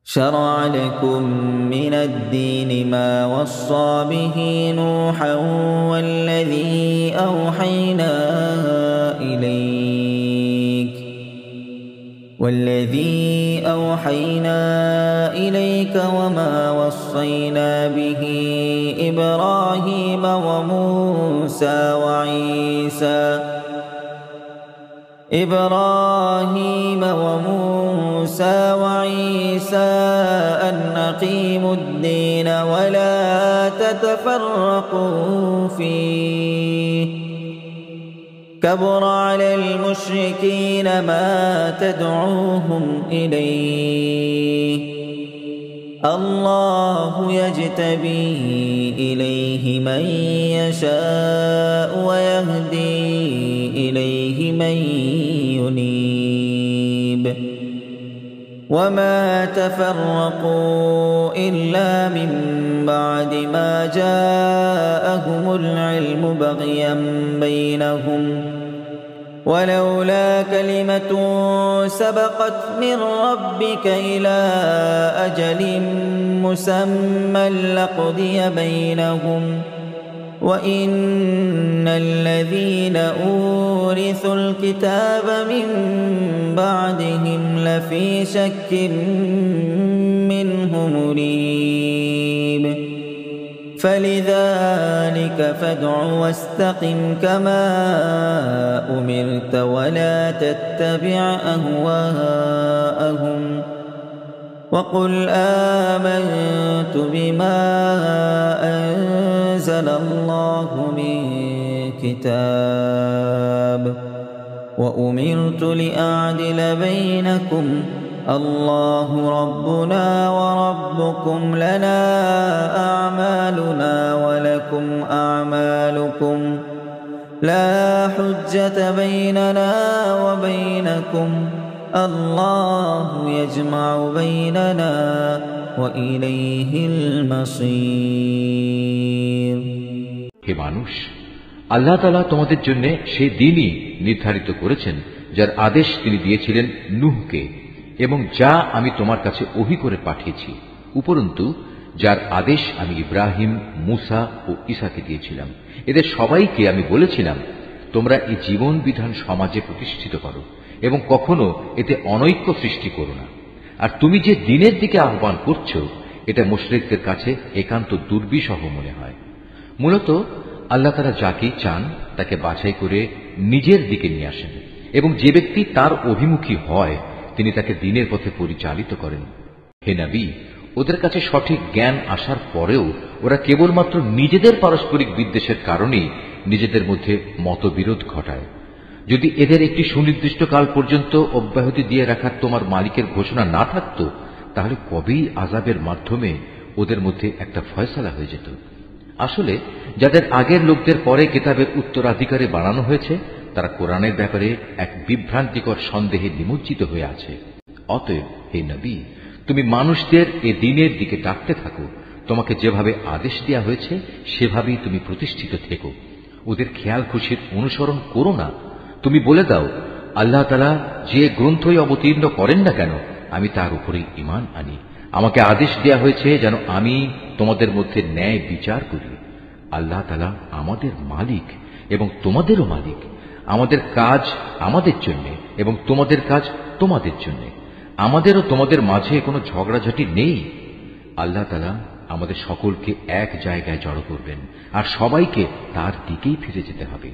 شرع لكم من الدين ما وصى به نوحا والذي أوحينا إليك وما وصينا به إبراهيم وموسى وعيسى أن أقيموا الدين ولا تتفرقوا فيه كبر على المشركين ما تدعوهم إليه الله يجتبي إليه من يشاء ويهدي إليه من ينيب وما تفرقوا إلا من بعد ما جاءهم العلم بغيا بينهم ولولا كلمة سبقت من ربك إلى أجل مسمى لقضي بينهم وإن الذين أورثوا الكتاب من بعدهم لفي شك منه مريب فلذلك فادع واستقم كما أمرت ولا تتبع أهواءهم وقل آمنت بما أنزل الله من كتاب وأمرت لأعدل بينكم الله ربنا وربكم لنا أعمالنا ولكم أعمالكم لا حجة بيننا وبينكم الله يجمع بيننا وإليه المصير হে মানুষ, আল্লাহ তাআলা তোমাদের জন্য সেই দিনই নির্ধারিত করেছেন যার আদেশ তিনি দিয়েছিলেন নূহকে এবং যা আমি তোমার কাছে ওহী করে পাঠিয়েছি, উপরন্তু যার আদেশ আমি ইব্রাহিম, মূসা ও ঈসাকে দিয়েছিলাম। এদের সবাইকে আমি বলেছিলাম, তোমরা এই জীবন বিধান সমাজে প্রতিষ্ঠিত করো এবং কখনো এতে অনৈক্য সৃষ্টি করো না। আর তুমি যে দ্বীনের দিকে আহ্বান করছো, এটা মুশরিকদের কাছে একান্ত দুর্বিষহ মনে হয়। মূলত আল্লাহ তাআলা যাকেই চান তাকে বাছাই করে নিজের দিকে নিয়ে আসেন এবং যে ব্যক্তি তার অভিমুখী হয় তিনি তাকে দ্বীনের পথে পরিচালিত করেন। হে নবী, ওদের কাছে সঠিক জ্ঞান আসার পরেও ওরা কেবলমাত্র নিজেদের পারস্পরিক বিদ্বেষের কারণেই নিজেদের মধ্যে মতবিরোধ ঘটায়। যদি এদের একটি সুনির্দিষ্ট কাল পর্যন্ত অব্যাহতি দিয়ে রাখার তোমার মালিকের ঘোষণা না থাকত, তাহলে কবেই আযাবের মাধ্যমে ওদের মধ্যে একটা ফয়সালা হয়ে যেত। আসলে যাদের আগের লোকদের পরে কিতাবের উত্তরাধিকারী বানানো হয়েছে তারা কোরআনের ব্যাপারে এক বিভ্রান্তিকর সন্দেহে নিমজ্জিত হয়ে আছে। অতএব হে নবী, তুমি মানুষদের এ দ্বীনের দিকে ডাকতে থাকো। তোমাকে যেভাবে আদেশ দেয়া হয়েছে সেভাবেই তুমি প্রতিষ্ঠিত থেকো। ওদের খেয়াল খুশির অনুসরণ করো না। তুমি বলে দাও, আল্লাহ তাআলা যে গ্রন্থই অবতীর্ণ করেন না কেন আমি তার উপরেই ঈমান আনি। আমাকে আদেশ দেয়া হয়েছে যেন আমি তোমাদের মধ্যে ন্যায় বিচার করি। আল্লাহ তাআলা আমাদের মালিক এবং তোমাদেরও মালিক। আমাদের কাজ আমাদের জন্য এবং তোমাদের কাজ তোমাদের জন্য। আমাদের ও তোমাদের মাঝে কোনো ঝগড়াঝাটি নেই। আল্লাহ তাআলা আমাদের সকলকে এক জায়গায় জড়ো করবেন আর সবাইকে তার দিকেই ফিরে যেতে হবে।